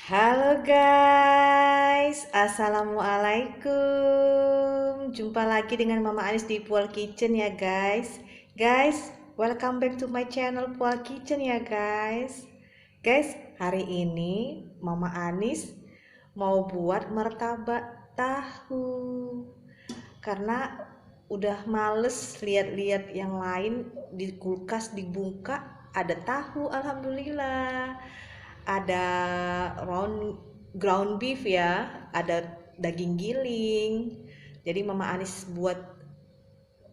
Halo guys, Assalamualaikum. Jumpa lagi dengan Mama Anis di Pual Kitchen ya guys. Guys, welcome back to my channel Pual Kitchen ya guys. Guys, hari ini Mama Anis mau buat martabak tahu. Karena udah males lihat-lihat yang lain di kulkas dibuka ada tahu, alhamdulillah. Ada ground beef ya, ada daging giling. Jadi Mama Anis buat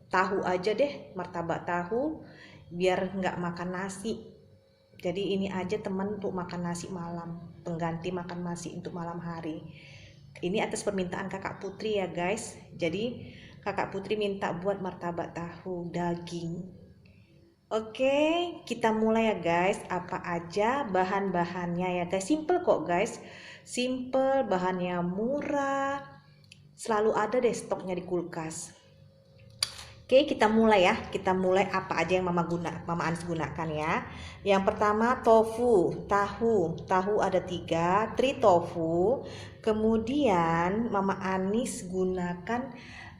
tahu aja deh, martabak tahu biar nggak makan nasi. Jadi ini aja teman untuk makan nasi malam, pengganti makan nasi untuk malam hari. Ini atas permintaan kakak Putri ya guys. Jadi kakak Putri minta buat martabak tahu daging. Oke, kita mulai ya guys. Apa aja bahan-bahannya ya guys? Simple kok guys. Simple, bahannya murah. Selalu ada deh stoknya di kulkas. Oke, kita mulai ya. Kita mulai apa aja yang Mama Anis gunakan ya. Yang pertama tofu, tahu ada 3, teri tofu. Kemudian Mama Anis gunakan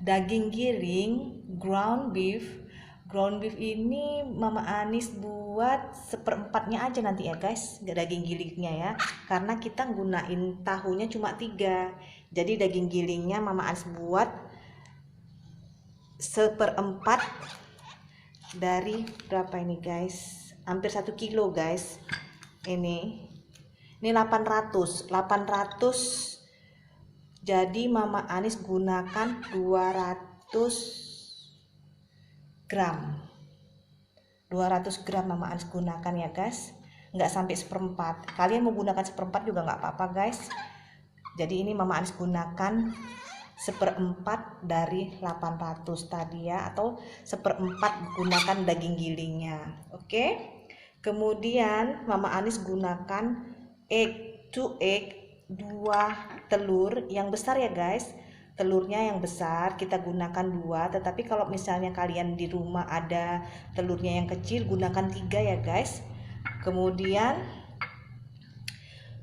daging giling, ground beef. Ground beef ini Mama Anis buat seperempatnya aja nanti ya guys, daging gilingnya ya. Karena kita gunain tahunya cuma 3. Jadi daging gilingnya Mama Anis buat seperempat dari berapa ini guys, hampir 1 kilo guys. Ini 800. Jadi Mama Anis gunakan 200 gram 200 gram Mama Anis gunakan ya guys, nggak sampai seperempat. Kalian mau gunakan seperempat juga nggak apa-apa guys. Jadi ini Mama Anis gunakan seperempat dari 800 tadi ya, atau seperempat gunakan daging gilingnya. Oke, kemudian Mama Anis gunakan egg 2 telur yang besar ya guys. Telurnya yang besar kita gunakan 2, tetapi kalau misalnya kalian di rumah ada telurnya yang kecil gunakan 3 ya guys. Kemudian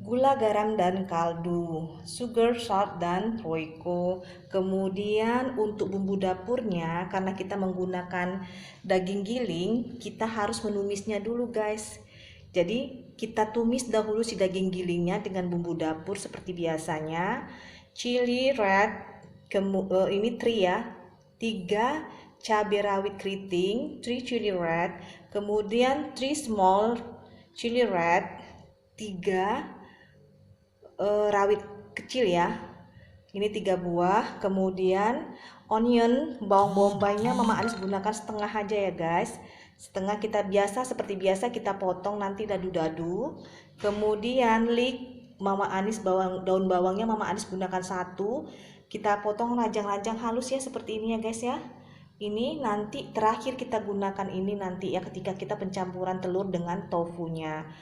gula, garam, dan kaldu, sugar, salt, dan roiko. Kemudian untuk bumbu dapurnya, karena kita menggunakan daging giling, kita harus menumisnya dulu guys. Jadi kita tumis dahulu si daging gilingnya dengan bumbu dapur seperti biasanya. Chili red, ini 3 ya, 3 cabai rawit keriting, 3 chili red. Kemudian 3 small chili red, 3 rawit kecil ya, ini 3 buah. Kemudian onion, bawang bombaynya Mama Anis gunakan setengah aja ya guys, setengah. Kita seperti biasa kita potong nanti dadu-dadu. Kemudian Mama Anis daun bawangnya Mama Anis gunakan 1, kita potong rajang-rajang halus ya seperti ini ya guys ya. Ini nanti terakhir kita gunakan ini nanti ya, ketika kita pencampuran telur dengan tahunya.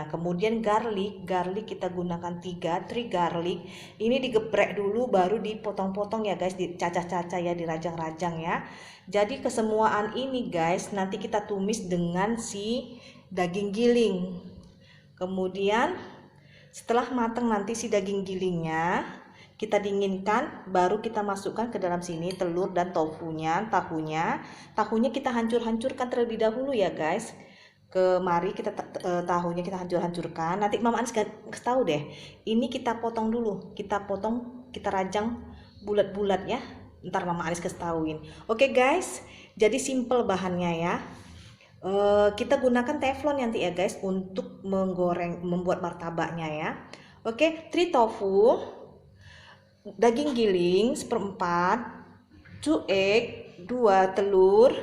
Kemudian garlic kita gunakan 3 garlic. Ini digeprek dulu baru dipotong-potong ya guys, dicacah-cacah ya, dirajang-rajang ya. Jadi kesemuaan ini guys nanti kita tumis dengan si daging giling. Kemudian setelah matang nanti si daging gilingnya kita dinginkan, baru kita masukkan ke dalam sini telur dan tahunya kita hancurkan terlebih dahulu ya guys. Kemari kita tahunya kita hancurkan. Nanti Mama Anis kasih tahu deh, ini kita potong dulu, kita rajang bulat-bulat ya, ntar Mama Anis kasih tahuin. Oke guys, jadi simple bahannya ya. Kita gunakan teflon nanti ya guys untuk membuat martabaknya ya. Oke, 3 tofu, daging giling seperempat, 2 egg, 2 telur,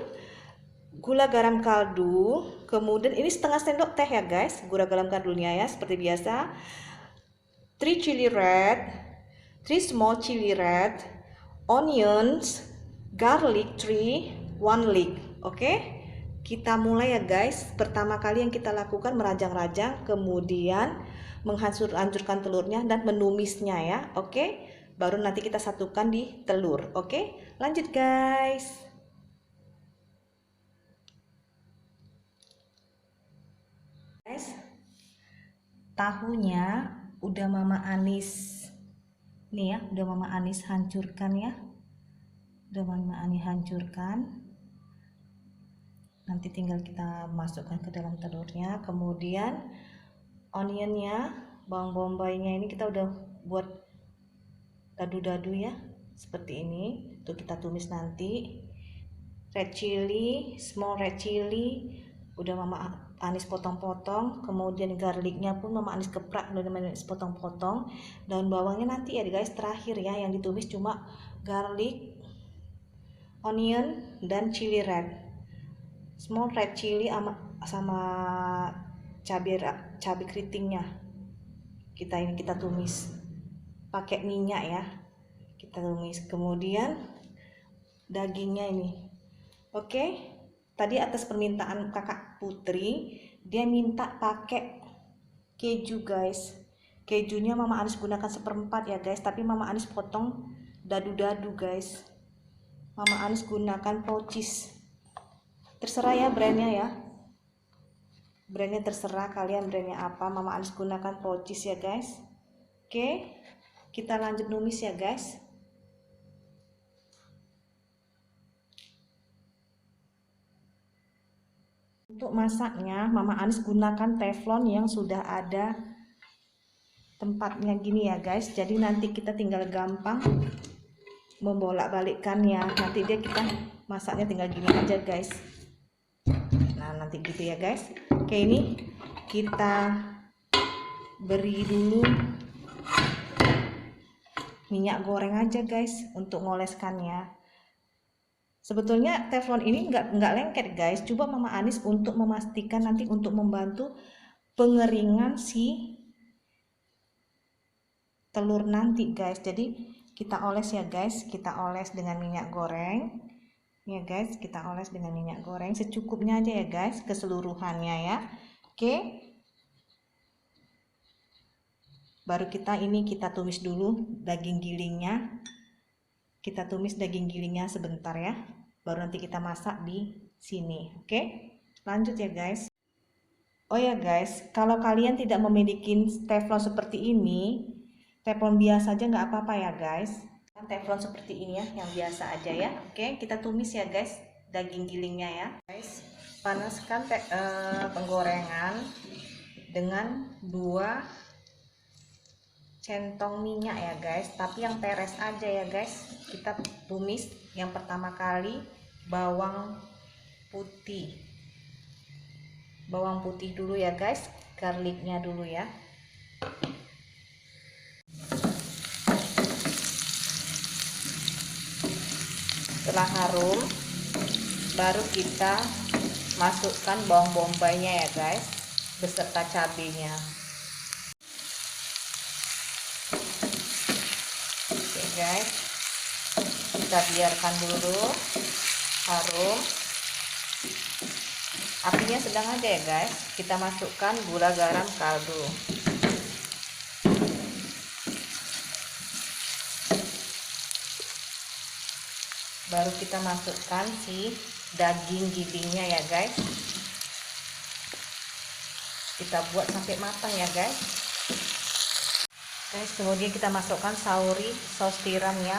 gula garam kaldu. Kemudian ini setengah sendok teh ya guys, gula garam kaldunya ya seperti biasa. 3 chili red, 3 small chili red, onions, garlic 3, 1 leek. Oke, kita mulai ya guys. Pertama kali yang kita lakukan merajang-rajang, kemudian menghancurkan telurnya dan menumisnya ya. Oke, baru nanti kita satukan di telur. Oke, lanjut guys. Tahunya udah Mama Anis nih ya, udah Mama Anis hancurkan ya, udah Mama Anis hancurkan. Nanti tinggal kita masukkan ke dalam telurnya. Kemudian onionnya, bawang bombaynya ini kita udah buat dadu-dadu ya, seperti ini. Tuh kita tumis nanti. Red chili, small red chili udah Mama Anis potong-potong. Kemudian garlicnya pun Mama Anis keprak, udah Mama Anis potong-potong. Daun bawangnya nanti ya guys, terakhir ya, yang ditumis cuma garlic, onion, dan chili red. Small red chili sama cabai keritingnya kita tumis pakai minyak ya, kita tumis. Kemudian dagingnya ini, oke. Tadi atas permintaan kakak Putri, dia minta pakai keju guys. Kejunya Mama Anis gunakan 1/4 ya guys, tapi Mama Anis potong dadu-dadu guys. Mama Anis gunakan Procis, terserah ya brandnya ya, brandnya terserah kalian brandnya apa. Mama Anis gunakan Procis ya guys. Oke, kita lanjut numis ya guys. Untuk masaknya Mama Anis gunakan teflon yang sudah ada tempatnya gini ya guys, jadi nanti kita tinggal gampang membolak-balikkannya. Nanti kita masaknya tinggal gini aja guys. Nah nanti gitu ya guys. Oke, ini kita beri dulu minyak goreng aja guys untuk ngoleskannya. Sebetulnya teflon ini nggak lengket guys, coba Mama Anis untuk memastikan nanti untuk membantu pengeringan si telur nanti guys. Jadi kita oles ya guys, kita oles dengan minyak goreng ya guys, kita oles dengan minyak goreng secukupnya aja ya guys, keseluruhannya ya. Oke, baru kita tumis dulu daging gilingnya, kita tumis daging gilingnya sebentar ya, baru nanti kita masak di sini. Oke, lanjut ya guys. Oh ya guys, kalau kalian tidak memiliki teflon seperti ini, teflon biasa aja nggak apa-apa ya guys. Teflon seperti ini ya, yang biasa aja ya. Oke, kita tumis ya guys daging gilingnya ya guys. Panaskan penggorengan dengan 2 centong minyak ya guys, tapi yang peres aja ya guys. Kita tumis yang pertama kali bawang putih dulu ya guys, garlicnya dulu ya. Setelah harum baru kita masukkan bawang bombaynya ya guys beserta cabenya. Oke guys, kita biarkan dulu harum, apinya sedang aja ya guys. Kita masukkan gula, garam, kaldu. Baru kita masukkan si daging gilingnya ya guys. Kita buat sampai matang ya guys. Kemudian kita masukkan saus tiram ya,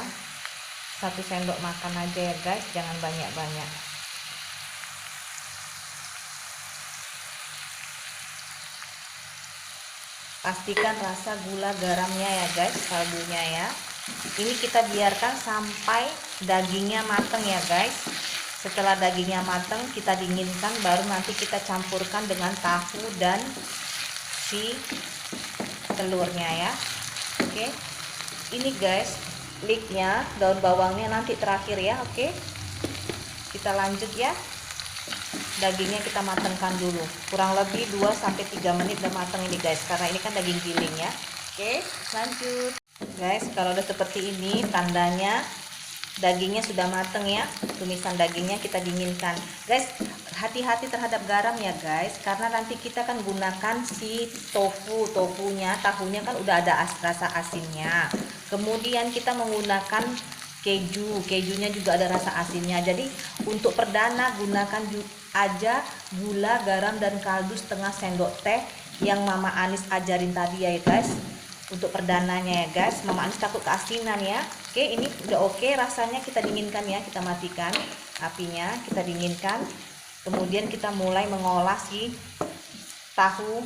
1 sendok makan aja ya guys, jangan banyak-banyak. Pastikan rasa gula garamnya ya guys, kaldunya ya. Ini kita biarkan sampai dagingnya matang ya guys. Setelah dagingnya matang kita dinginkan, baru nanti kita campurkan dengan tahu dan si telurnya ya. Oke, ini guys liknya, daun bawangnya nanti terakhir ya. Oke, kita lanjut ya. Dagingnya kita matangkan dulu kurang lebih 2-3 menit udah matang ini guys, karena ini kan daging giling ya. Oke, lanjut guys. Kalau udah seperti ini tandanya dagingnya sudah mateng ya. Tumisan dagingnya kita dinginkan guys. Hati-hati terhadap garam ya guys, karena nanti kita kan gunakan si tahunya kan udah ada rasa asinnya. Kemudian kita menggunakan kejunya juga ada rasa asinnya. Jadi untuk perdana gunakan aja gula, garam, dan kaldu setengah sendok teh yang Mama Anis ajarin tadi ya guys. untuk perdananya ya guys. Mama Anis takut keasinan ya. Oke, ini udah oke rasanya, kita dinginkan ya, kita matikan apinya, kita dinginkan. Kemudian kita mulai mengolah si tahu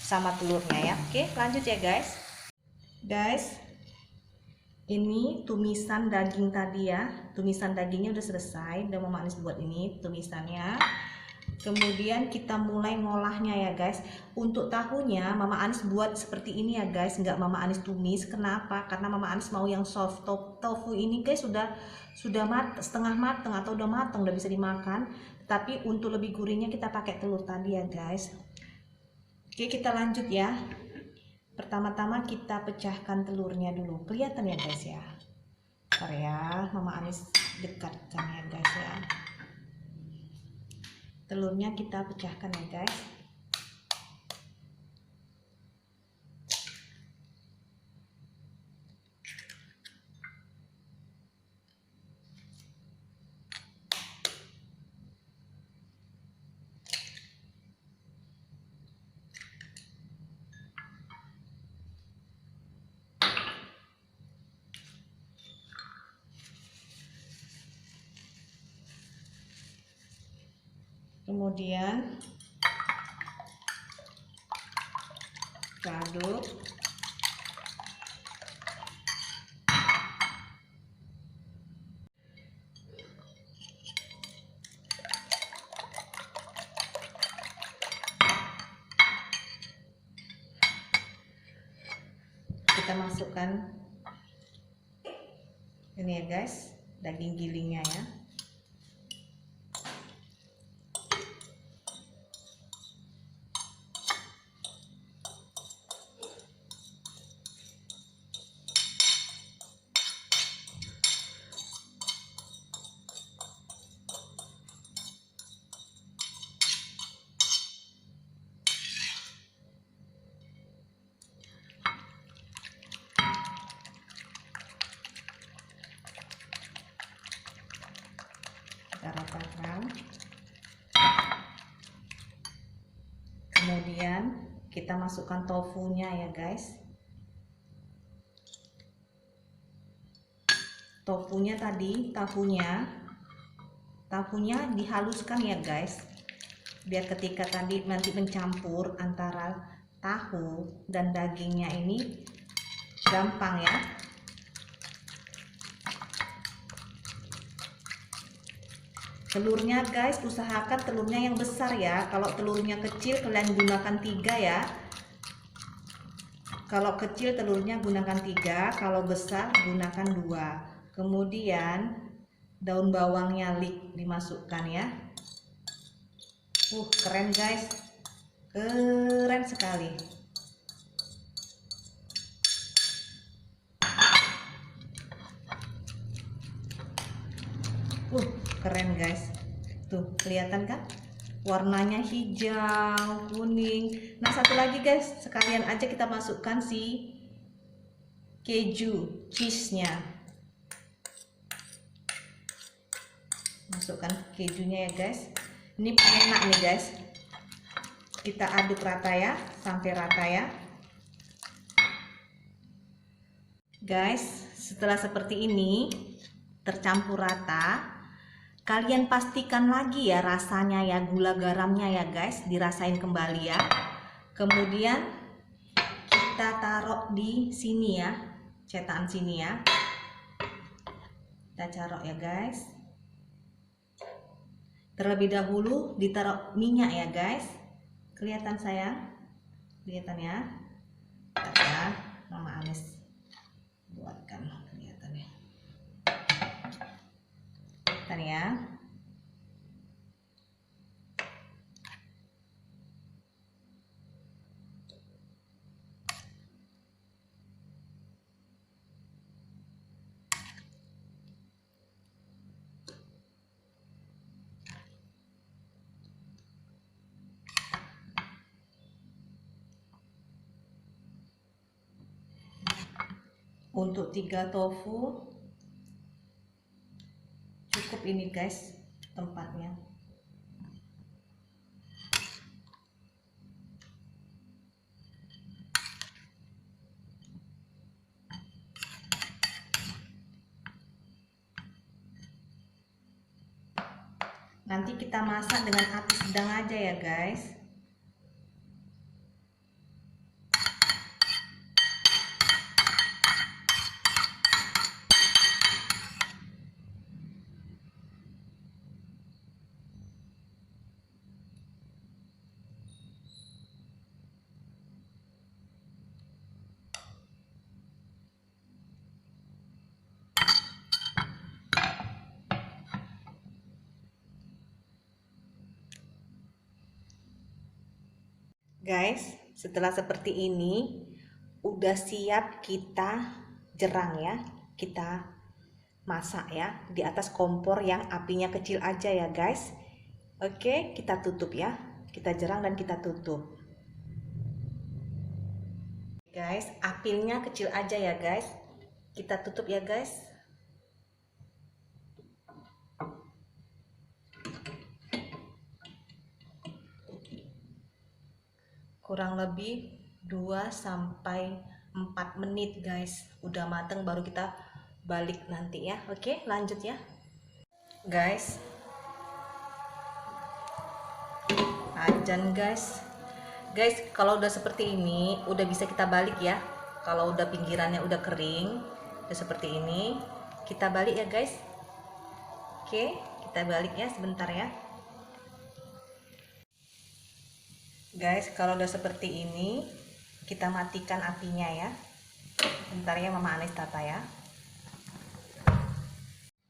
sama telurnya ya. Oke, lanjut ya guys. Guys, ini tumisan daging tadi ya. Tumisan dagingnya udah selesai, udah Mama Anis buat ini tumisannya. Kemudian kita mulai ngolahnya ya guys. Untuk tahunya Mama Anis buat seperti ini ya guys, nggak Mama Anis tumis. Kenapa? Karena Mama Anis mau yang soft. Tofu ini guys sudah setengah mateng atau udah mateng, udah bisa dimakan. Tapi untuk lebih gurihnya kita pakai telur tadi ya guys. Oke, kita lanjut ya. Pertama-tama kita pecahkan telurnya dulu. Kelihatan ya guys ya. Bentar ya, Mama Anis dekatkan ya guys ya. Telurnya kita pecahkan ya guys. Kemudian kita aduk. Kita masukkan ini ya guys, daging gilingnya ya. Kita ratakan. Kemudian kita masukkan tofunya ya guys. Tofunya tadi, tahunya dihaluskan ya guys. Biar ketika tadi nanti mencampur antara tahu dan dagingnya ini gampang ya. Telurnya guys, usahakan telurnya yang besar ya. Kalau telurnya kecil kalian gunakan 3 ya. Kalau kecil telurnya gunakan 3, kalau besar gunakan 2. Kemudian daun bawangnya dimasukkan ya. Keren guys. Keren sekali. Keren guys. Tuh, kelihatan kan? Warnanya hijau, kuning. Nah, satu lagi guys, sekalian aja kita masukkan si keju, cheese-nya. Masukkan kejunya ya guys. Ini enak nih guys. Kita aduk rata ya, sampai rata ya. Guys, setelah seperti ini tercampur rata, kalian pastikan lagi ya rasanya ya, gula garamnya ya guys, dirasain kembali ya. Kemudian kita taruh di sini ya, cetakan sini ya. Kita taruh ya guys. Terlebih dahulu ditaruh minyak ya guys. Kelihatan sayang? Kelihatan ya? Ya, Mama Anis buatkan kelihatannya. Kelihatan ya? Untuk 3 tofu cukup ini guys tempatnya. Nanti kita masak dengan api sedang aja ya guys. Guys, setelah seperti ini udah siap kita jerang ya. Kita masak ya di atas kompor yang apinya kecil aja ya guys. Oke, kita tutup ya. Kita jerang dan kita tutup. Guys, apinya kecil aja ya guys. Kita tutup ya guys. Kurang lebih 2-4 menit guys. Udah mateng baru kita balik nanti ya. Oke, lanjut ya guys. Ajan guys. Guys, kalau udah seperti ini udah bisa kita balik ya. Kalau udah pinggirannya udah kering, udah seperti ini, kita balik ya guys. Oke, kita balik ya sebentar ya guys. Kalau udah seperti ini kita matikan apinya ya. Bentar ya Mama Anis tata ya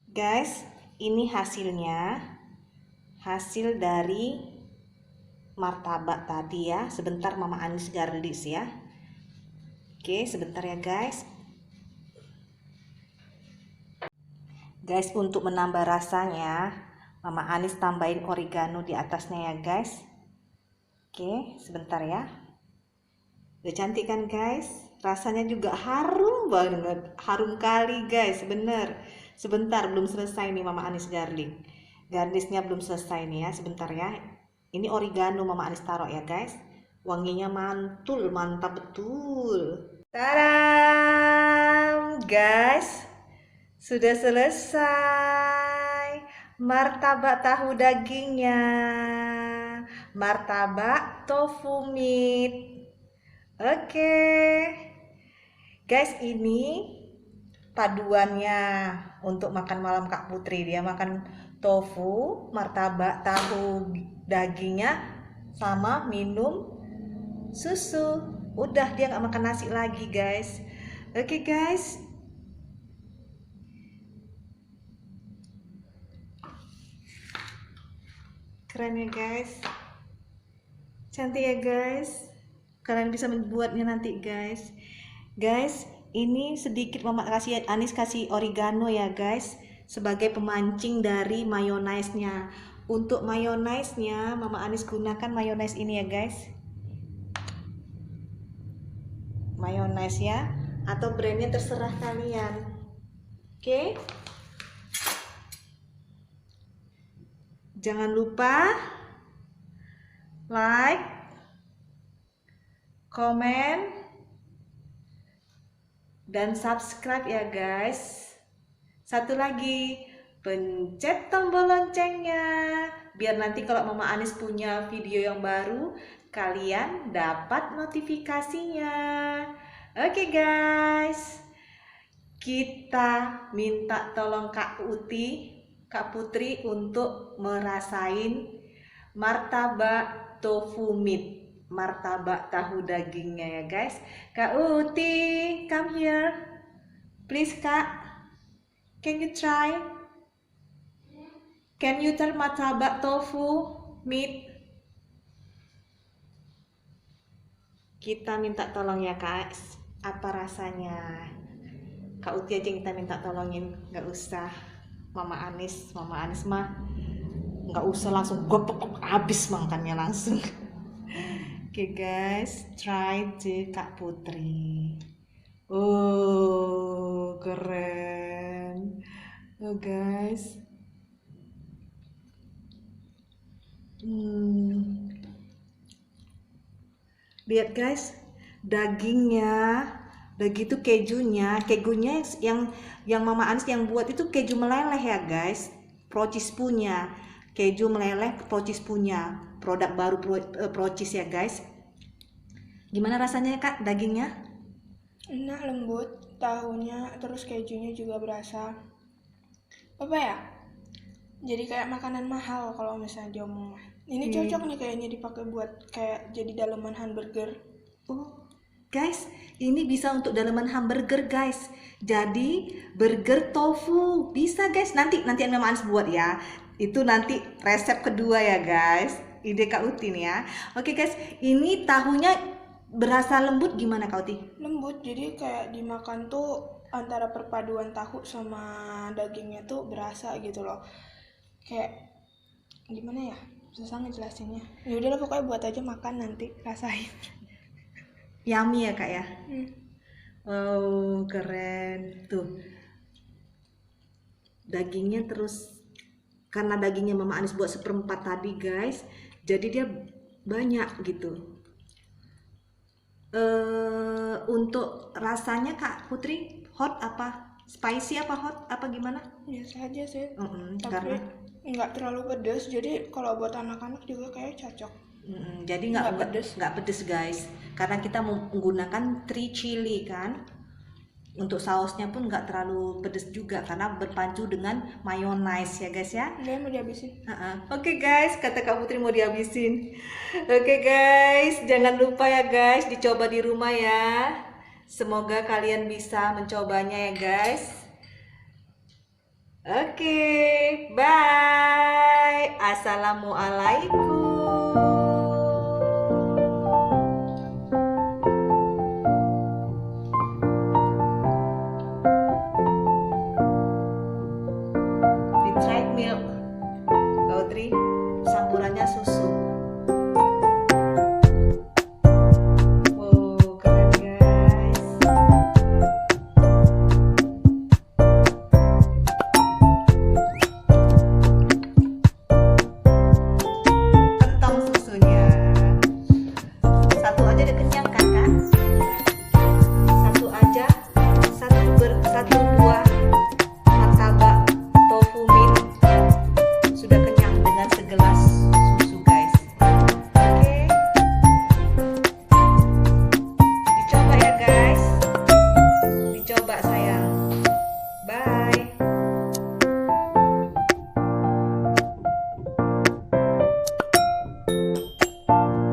guys. Ini hasilnya, hasil dari martabak tadi ya. Sebentar Mama Anis garlis ya. Oke, sebentar ya guys. Guys, untuk menambah rasanya Mama Anis tambahin oregano di atasnya ya guys. Oke, sebentar ya. Udah cantik kan guys? Rasanya juga harum banget, harum kali guys, bener. Sebentar, belum selesai nih Mama Anis garnisnya belum selesai nih ya, sebentar ya. Ini oregano Mama Anis taruh ya guys. Wanginya mantul, mantap betul. Tadam guys, sudah selesai martabak tahu dagingnya, martabak tofu meat. Oke guys, ini paduannya untuk makan malam Kak Putri. Dia makan tofu, martabak tahu dagingnya, sama minum susu. Udah, dia nggak makan nasi lagi guys. Oke guys, keren ya guys, cantik ya guys. Kalian bisa membuatnya nanti guys. Guys, ini sedikit Mama Anis kasih oregano ya guys, sebagai pemancing dari mayonaise-nya. Untuk mayonaise-nya Mama Anis gunakan mayonaise ini ya guys. Mayonaise ya, atau brandnya terserah kalian. Oke. Jangan lupa like, komen, dan subscribe ya guys. Satu lagi, pencet tombol loncengnya biar nanti kalau Mama Anis punya video yang baru kalian dapat notifikasinya. Oke guys, kita minta tolong Kak Putri untuk merasain martabak tofu meat, martabak tahu dagingnya ya guys. Kak Uti, come here please Kak. Can you try? Can you try martabak tofu meat? Kita minta tolong ya Kak, apa rasanya? Kak Uti aja yang kita minta tolongin, nggak usah Mama Anis mah nggak usah langsung gopok habis makannya langsung. Oke guys, try to Kak Putri. Oh keren. Oh guys, lihat guys, dagingnya, begitu kejunya yang Mama Anis yang buat itu keju meleleh ya guys, pro cheese punya. keju meleleh Procis punya produk baru Procis ya guys. Gimana rasanya ya Kak dagingnya? Enak, lembut, tahunya, terus kejunya juga berasa. Apa ya? Jadi kayak makanan mahal kalau misalnya diomong. Ini cocok nih kayaknya dipakai buat kayak jadi daleman hamburger. Oh, guys, ini bisa untuk dalaman hamburger, guys. Jadi burger tofu bisa, guys. Nanti Mama Ans buat ya. Itu nanti resep kedua ya, guys. Ide Kak Uti nih ya. Oke, guys. Ini tahunya berasa lembut gimana Kak Uti? Lembut, jadi kayak dimakan tuh antara perpaduan tahu sama dagingnya tuh berasa gitu loh. Kayak gimana ya? Susah ngejelasinnya. Ya udahlah pokoknya buat aja makan nanti rasain. Yummy ya Kak ya. Hmm. Wow, keren tuh. Dagingnya terus karena dagingnya Mama Anis buat seperempat tadi guys, jadi dia banyak gitu. Untuk rasanya Kak Putri hot apa spicy apa hot apa gimana? Biasa aja sih. Tapi Karena nggak terlalu pedas, jadi kalau buat anak-anak juga kayak cocok. jadi Nggak pedes. nggak pedes guys, karena kita menggunakan 3 chili kan. Untuk sausnya pun nggak terlalu pedes juga karena berpacu dengan mayonnaise ya guys ya. Dia mau dihabisin. Oke guys, kata Kak Putri mau dihabisin. Oke guys, jangan lupa ya guys dicoba di rumah ya. Semoga kalian bisa mencobanya ya guys. Oke, bye. Assalamualaikum. Milk Gautri campurannya susu. Wow, keren guys. Kental susunya. Satu aja udah kenyang.